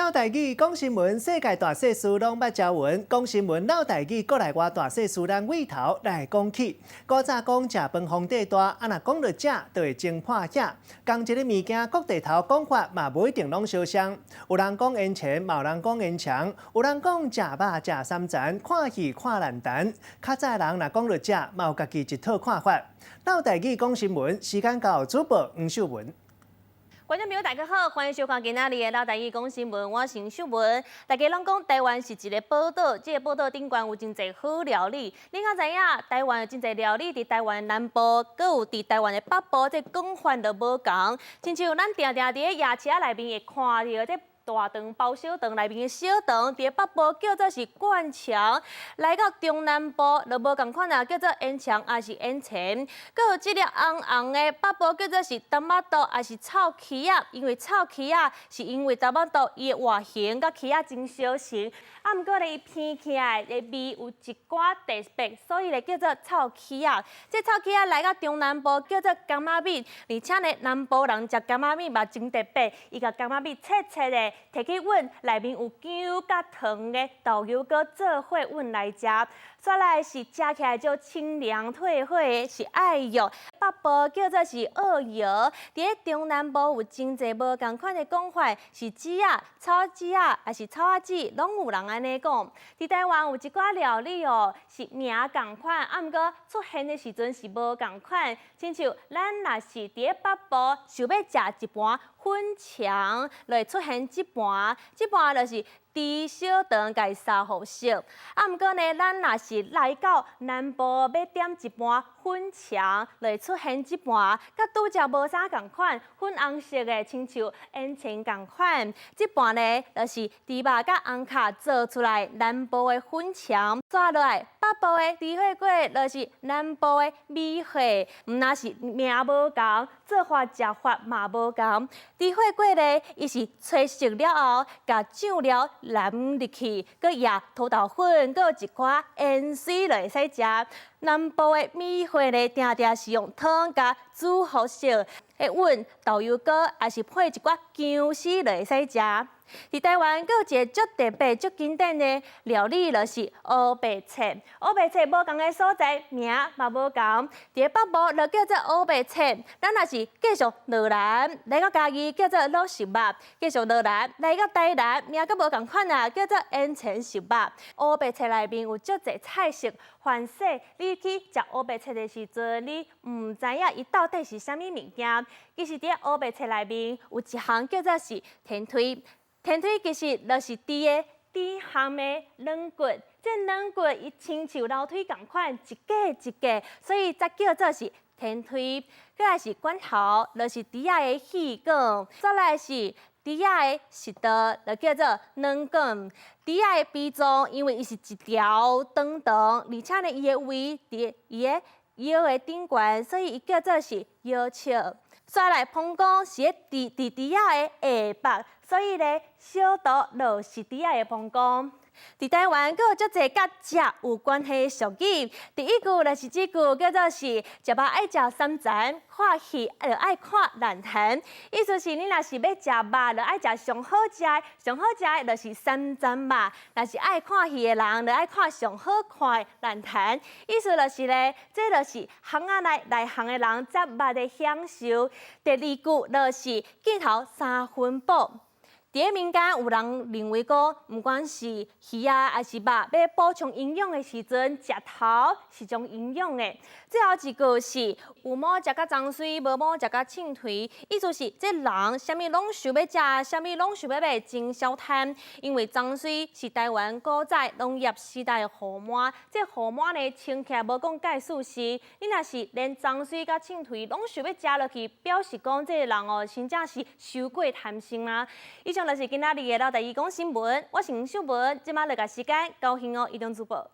闹台语讲新闻，世界大小事拢捌招闻。讲新闻闹台语，国内外大小事咱尾头来讲起。古早讲食饭皇帝大，若讲到食，就会蒸破遐。同一个物件，各地头讲法嘛无一定拢相像。有人讲烟前，嘛有人讲烟强。有人讲食肉食三层，看戏看烂蛋。较早人若讲到食，嘛有家己一套看法。闹台语讲新闻，时间到，主播黄秀文。观众朋友，大家好，欢迎收看今仔日的老台语讲新闻，我是黄秀文。大家拢讲台湾是一个宝岛，这个宝岛顶悬有真侪好料理。你敢知影？台湾有真侪料理，伫台湾南部，搁有伫台湾的北部，这讲法都无同。亲像咱定定伫咧夜市内面会看到这。大肠包小肠内面的小肠，伫北部叫做是灌肠，来到中南部就无共款啊，叫做烟肠，也是烟前。搁有即粒红红的，北部叫做是淡仔肚，也是臭茄仔。因为臭茄仔是因为淡仔肚伊的外形甲茄仔真相似，啊，毋过咧伊偏起来的味有一寡特别，所以咧叫做臭茄仔。这臭茄仔来到中南部叫做柑仔米，而且咧南部人食柑仔米嘛真特别，伊甲柑仔米切切的。摕去碗内面有姜甲糖的豆油糕做伙碗来食，再来是食起来就清凉退火的是艾药，北部叫做是澳药，伫咧中南部有真侪无共款的讲法，是籽啊、草籽啊，还是草仔籽，拢有人安尼讲。伫台湾有一寡料理哦，是名共款，啊毋过出现的时阵是无共款，亲像咱若是伫咧北部想要食一盘粉肠，就会出现这盘就是猪小肠甲伊沙好熟。啊，毋过呢，咱若是来到南部要点一盘粉肠，就会出现这盘，甲拄则无啥共款，粉红色的，亲像烟肠共款。这盘呢，就是猪肉甲红卡做出来南部的粉肠，抓落来北部的猪血粿，就是南部的米血，毋那是名无同，做法食法嘛无同。猪血粿呢，伊是炊熟了后，甲酱料淋入去，佮压土豆粉，佮有一寡盐水就会使食。南部的米血呢，定定是用汤甲煮好熟，的碗豆油糕，也是配一寡姜丝就会使食。伫台湾，阁有一个足特别、足经典的料理，就是乌白切。乌白切无同的所在，名嘛无同。伫北部就叫做乌白切，咱若是继续落南，来到嘉义叫做卤熟肉；继续落南，来到台南，名阁无共款啊，叫做烟前熟肉。乌白切内面有足侪菜色，凡是你去食乌白切的时阵，你毋知影伊到底是啥物物件。其实伫乌白切内面有一项叫做是天腿。天腿其实就是猪的猪项的软骨，这软骨伊亲像楼腿共款，一格一格，所以才叫做是天腿。再来是管头，就是猪仔的气管；再来是猪仔的食道，就叫做软管。猪仔的鼻脏，因为伊是一条长长，而且呢，伊的胃伫伊的腰的顶悬，所以伊叫做是腰鞘。再来膀胱是伫猪仔的下巴，所以咧小肚就是猪仔的膀胱。伫台湾，阁有足侪甲食有关系的俗语。第一句就是这句，叫做是食肉爱食三层，看戏就爱看烂摊。意思是你若是要食肉，就爱食上好食的，上好食的就是三层肉；若是爱看戏的人，就爱看上好看的烂摊。意思就是咧，这就是行啊内行的人食肉的享受。第二句就是镜头三分饱。伫咧民间有人认为讲，毋管是鱼啊还是肉，要补充营养的时阵，食头是种营养的。最后一句是有毛食甲脏水，无毛食甲秤腿，意思是这人啥物拢想要食，啥物拢想要买，真消摊。因为脏水是台湾古早农业时代的号码，这号码呢称起来无讲介事实。你若是连脏水甲秤腿拢想要食落去，表示讲这个人哦，真正是受过贪心啊！以上就是今仔日的老台语讲新闻，我是黄秀文，即马就甲时间交幸哦，移动主播。